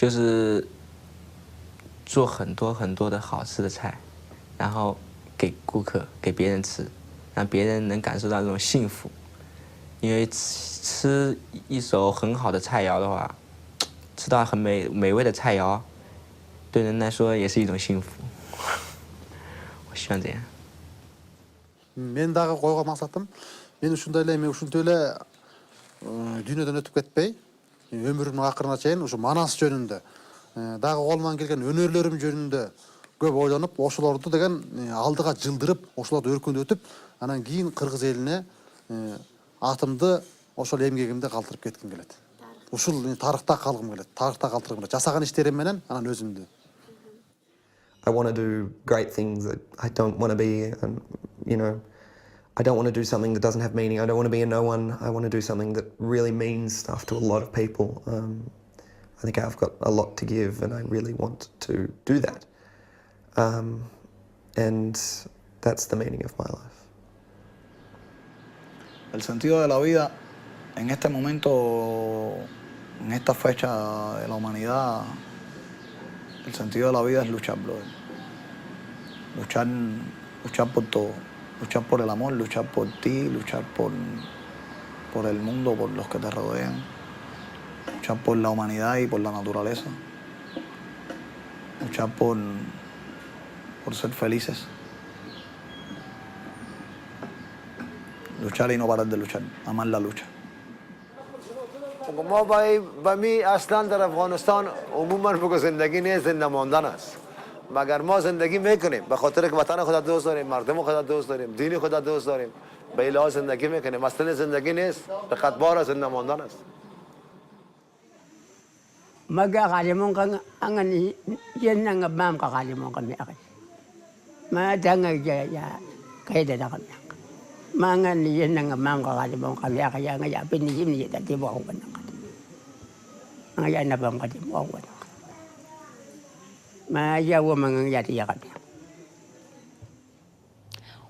就是做很多很多的好吃的菜，然后给顾客、给别人吃，让别人能感受到这种幸福。因为吃一手很好的菜肴的话，吃到很美味的菜肴，对人来说也是一种幸福。我希望这样。 мен дағы қойған мақсатым мен ушундай эле ушинтип эле дүйнөдөн өтүп кетпей өмүрүмдүн акырына чейин ушу манас жөнүндө дагы колуман келген өнөрлөрүм жөнүндө көп ойлонуп ошолорду деген алдыга жылдырып ошолорду өркүндөтүп анан кийин кыргыз элине атымды ошол эмгегимди калтырып кетким келет. Ушул тарыхта калгым келет, тарыхта калтыргым келет. Жасаган иштерим менен анан өзүмдү. I want to do great things. I don't want to be, you know, I don't want to do something that doesn't have meaning. I don't want to be a no one. I want to do something that really means stuff to a lot of people. I think I've got a lot to give and I really want to do that. And that's the meaning of my life. El sentido de la vida en este momento, en esta fecha de la humanidad, el sentido de la vida es luchar, brother. Luchar por todo. Luchar por el amor, luchar por ti, luchar por el mundo, por los que te rodean. Luchar por la humanidad y por la naturaleza. Luchar por ser felices. Luchar y no parar de luchar. Amar la lucha. ما با می اصلا در افغانستان عموما بگو زندگی نیست، زنده ماندن است. مگر ما زندگی میکنیم به خاطر که وطن خدا دوست داریم، مردم خدا دوست داریم، دین خدا دوست داریم، به اله زندگی میکنیم. اصلا زندگی نیست، فقط بار زنده ماندن است. مگه غالمون کن انگنی یننگ بام که غالمون کن میگه ما دنگ یا کهیده دکم ما انگنی یننگ بام که غالمون کن میگه یا انگیا بینی جیمی دادی باو کنن انگیا نبام کدی باو کنن ما یا و من انگیا دی کدی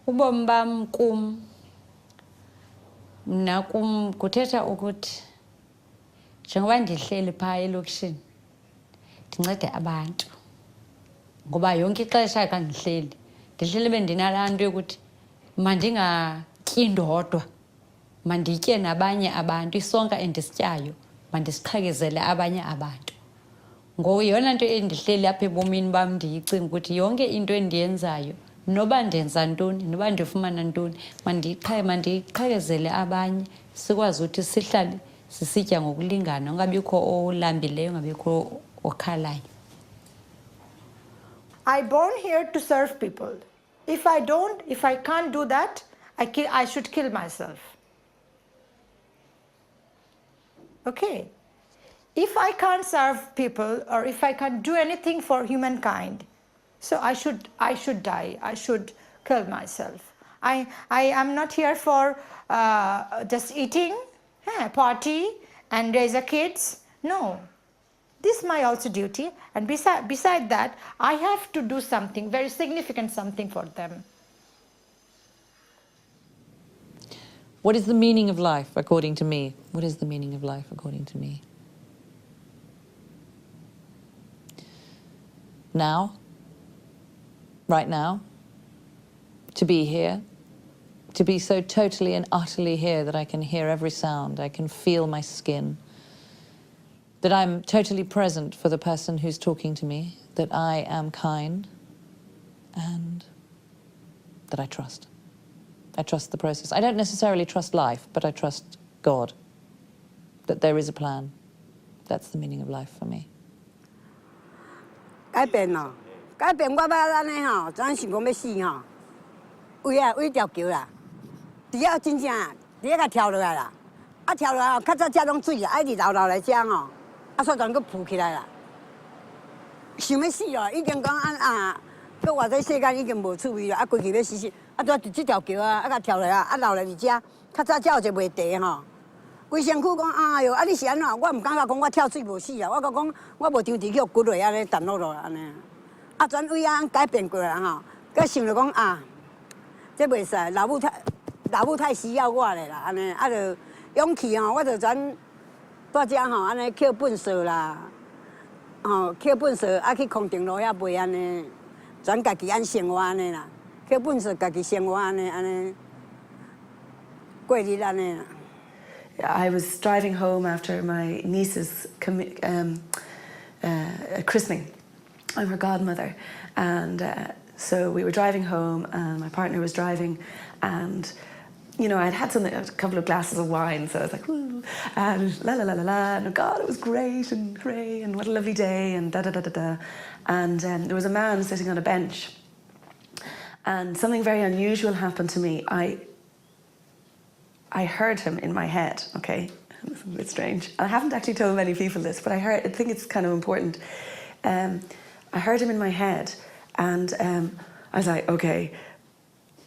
ubomi bam kum mna kum kuthetha ukuthi njengoba ndihleli phaa elokishini ndincede abantu ngoba yonke ixesha xa ndihleli bendinalaa nto yokuthi mandingatyi ndodwa manditye nabanye abantu isonka endisityayo mandisiqhekezele abanye abantu ngoku yeyona nto endihleli apha ebomini bam ndiyicinga ukuthi yonke into endiyenzayo noba ndenza ntoni noba ndifumana ntoni mandiqhekezele abanye sikwazi ukuthi sihlale sisitya ngokulingana ungabikho olambileyo ungabikho okhalayo. I born here to serve people. If I can't do that, I should kill myself. Okay. If I can't serve people or if I can't do anything for humankind, so I should die. I should kill myself. I am not here for just eating, party, and raise the kids. No. This is my also duty, and beside that, I have to do something, very significant something for them. What is the meaning of life, according to me? What is the meaning of life, according to me? Now, right now, to be here, to be so totally and utterly here that I can hear every sound, I can feel my skin, that I'm totally present for the person who's talking to me, that I am kind, and that I trust. I trust the process. I don't necessarily trust life, but I trust God, that there is a plan. That's the meaning of life for me. 改变咯，改变我要安尼吼，咱想讲要死吼，为条桥啦，底下真正底下甲跳落来啦，啊跳落来吼，较早遮拢水啦，一直流来遮吼，啊煞全佫浮起来啦，想要死咯，已经讲搁活在世间已经无趣味啦，啊规气要死，啊拄即条桥啊，甲跳落来啊流来伫遮，较早遮有一个卖茶吼。 规身躯讲哎哟，啊你是安怎？我唔感觉讲我跳水无死啊，我讲我无张地去骨落安尼沉落落安尼。啊，转位啊改变过来吼，佮想着讲这袂使，老母太需要我咧啦，安尼啊就勇气吼，我就转到遮吼，安尼捡粪扫啦，去本社去空中路遐卖安尼，全家己安生活安尼啦。去本社家己生活安尼过日安尼啦。I was driving home after my niece's christening. I'm her godmother, and so we were driving home, and my partner was driving, and you know, I'd had a couple of glasses of wine, so I was like, woo, and la la la la la, and God, it was great, and hooray, and what a lovely day, and da da da da da. And there was a man sitting on a bench, and something very unusual happened to me. I heard him in my head, okay? It's a bit strange. I haven't actually told many people this, but I think it's kind of important. I heard him in my head, and I was like, okay.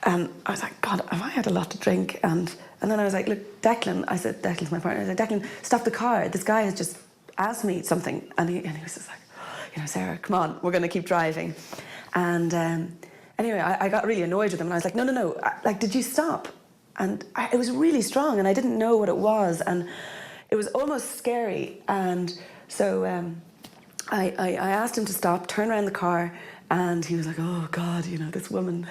And I was like, God, have I had a lot to drink? And then I was like, look, Declan, I said, Declan's my partner, I said, Declan, stop the car. This guy has just asked me something. And he was just like, you know, Sarah, come on, we're going to keep driving. And anyway, I got really annoyed with him, and I was like, no, like, did you stop? And it was really strong, and I didn't know what it was, and it was almost scary. And so I asked him to stop, turn around the car, and he was like, oh God, you know, this woman.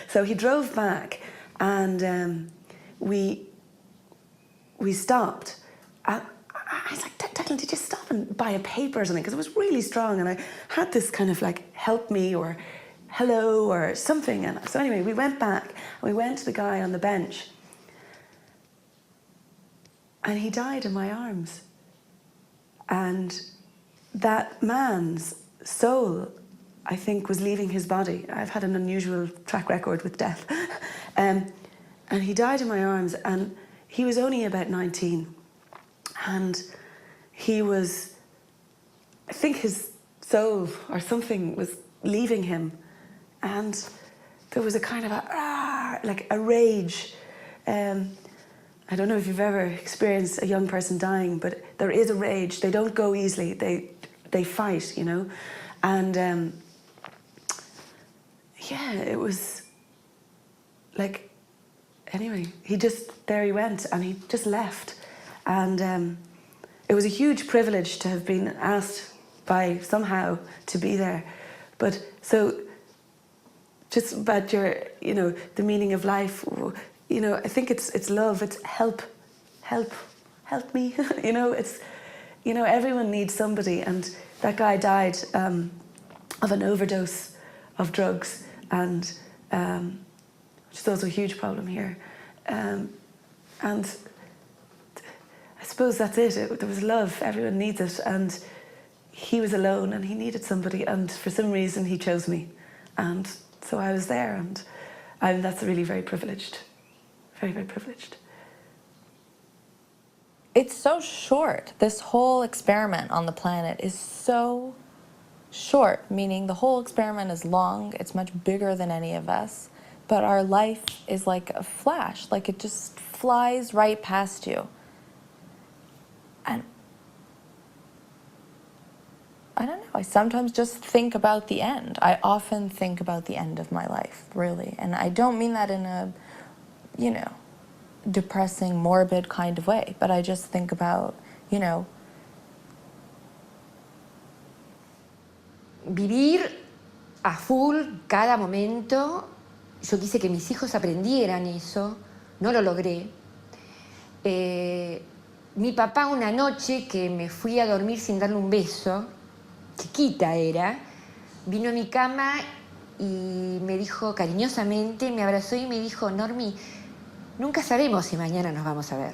So he drove back, and we stopped. I was like, Declan, did you stop and buy a paper or something? Because it was really strong, and I had this kind of like, help me, or hello, or something. And so anyway, we went back, and we went to the guy on the bench, and he died in my arms. And that man's soul, I think, was leaving his body. I've had an unusual track record with death. And he died in my arms, and he was only about 19. And he was, I think his soul or something was leaving him. And there was a kind of like a rage. I don't know if you've ever experienced a young person dying, but there is a rage. They don't go easily. They fight, you know. And yeah, it was like, anyway, there he went, and he just left. And it was a huge privilege to have been asked by somehow to be there. But so, just about your, you know, the meaning of life, you know, I think it's love, it's help me, you know, it's, you know, everyone needs somebody, and that guy died of an overdose of drugs, and which is also a huge problem here. And I suppose that's it. There was love, everyone needs it, and he was alone, and he needed somebody, and for some reason he chose me. And so I was there, and that's really very privileged. Very, very privileged. It's so short. This whole experiment on the planet is so short, meaning the whole experiment is long, it's much bigger than any of us, but our life is like a flash, like it just flies right past you. And I don't know, I sometimes just think about the end. I often think about the end of my life, really. And I don't mean that in a, you know, depressing, morbid kind of way, but I just think about, you know, vivir a full cada momento. Yo quise que mis hijos aprendieran eso, no lo logré. Mi papá, una noche que me fui a dormir sin darle un beso, chiquita era, vino a mi cama y me dijo cariñosamente, me abrazó y me dijo, Normi, nunca sabemos si mañana nos vamos a ver.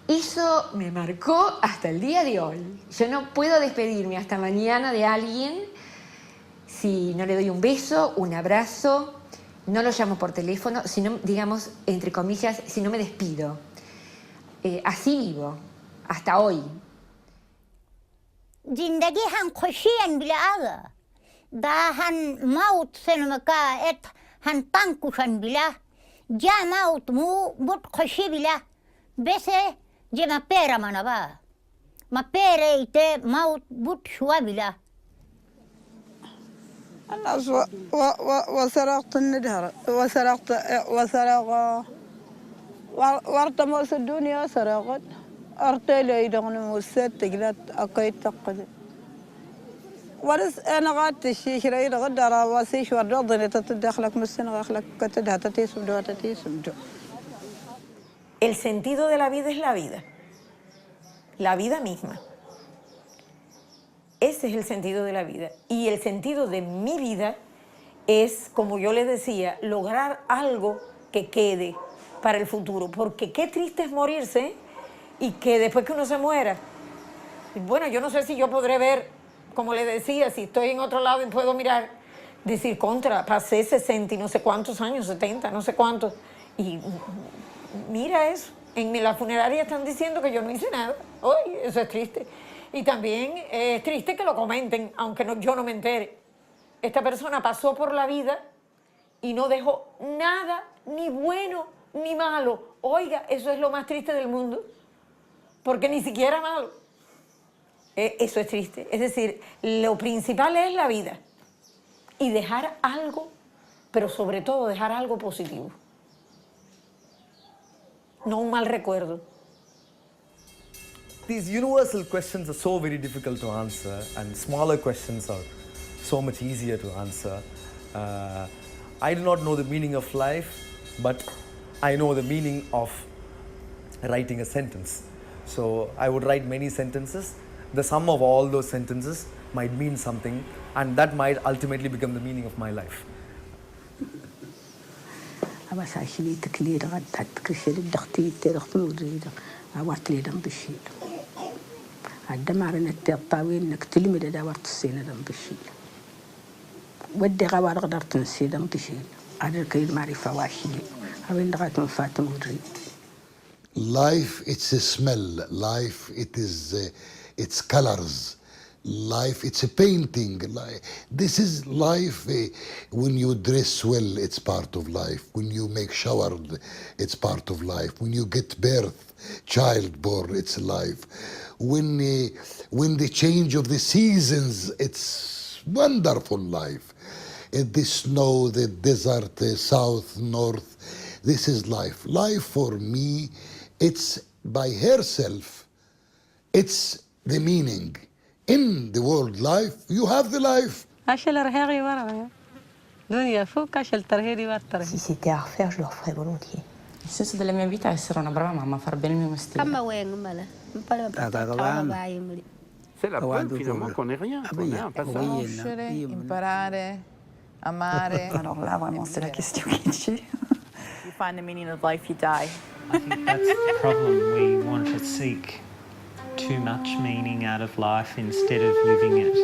Eso me marcó hasta el día de hoy. Yo no puedo despedirme hasta mañana de alguien si no le doy un beso, un abrazo, no lo llamo por teléfono, sino, digamos, entre comillas, si no me despido. Así vivo, hasta hoy. जिंदगी हम खुशियाँ बिलागा दाहन माउत सेनमका एत हन पंकुशन बिला जा माउत मु बुट खुशी बिला बेसे जे मा पेरा मनवा मा पेरे इते माउत बुट शुआ बिला أنا وسرقت الندهر وسرقت وارتمس الدنيا سرقت أرتلي يدغن موسات تقلت أقيت تقل ورس أنا قعدت شيء غدا رواسي شو الرضن تتدخلك مسنا غخلك كتدها تتيسم دو تتيسم دو. El sentido de la vida es la vida misma. Ese es el sentido de la vida. Y el sentido de mi vida es, como yo les decía, lograr algo que quede para el futuro. Porque qué triste es morirse y que después que uno se muera, bueno, yo no sé si yo podré ver, como les decía, si estoy en otro lado y puedo mirar, decir, pasé 60 y no sé cuántos años, 70, no sé cuántos, y mira eso. En la funeraria están diciendo que yo no hice nada. Oye, eso es triste. Y también es triste que lo comenten, aunque yo no me entere. Esta persona pasó por la vida y no dejó nada, ni bueno ni malo. Oiga, eso es lo más triste del mundo. Porque ni siquiera malo. Eso es triste. Es decir, lo principal es la vida. Y dejar algo, pero sobre todo dejar algo positivo. No un mal recuerdo. These universal questions are so very difficult to answer, and smaller questions are so much easier to answer. I do not know the meaning of life, but I know the meaning of writing a sentence. So I would write many sentences. The sum of all those sentences might mean something, and that might ultimately become the meaning of my life. أبغى أشيل تكليد غد تكشيل الدختي تدخل وريدا أورت لي دم بشيل عندما عرنا الطاوين نكتلي من دورت السنة دم بشيل ودي غوار قدر تنسي دم بشيل هذا الكيد معرفة واشيل أبين لغاية من فاتم وريد. Life, it's a smell. Life, it is its colors. Life, it's a painting. This is life. When you dress well, it's part of life. When you make shower, it's part of life. When you get birth, child born, it's life. When the change of the seasons, it's wonderful life. The snow, the desert, south, north, this is life. Life for me, it's by herself, it's the meaning. In the world life, you have the life. Si c'était à refaire, je le referais volontiers. Il senso della mia vita è essere una brava mamma, fare bene il mio mestiere. C'est la preuve finalement qu'on n'est rien, qu'on est un passage. Conoscere, imparare, amare. Alors là, vraiment, c'est la question qui tue. You find the meaning of life, you die. I think that's the problem. We want to seek too much meaning out of life instead of living it.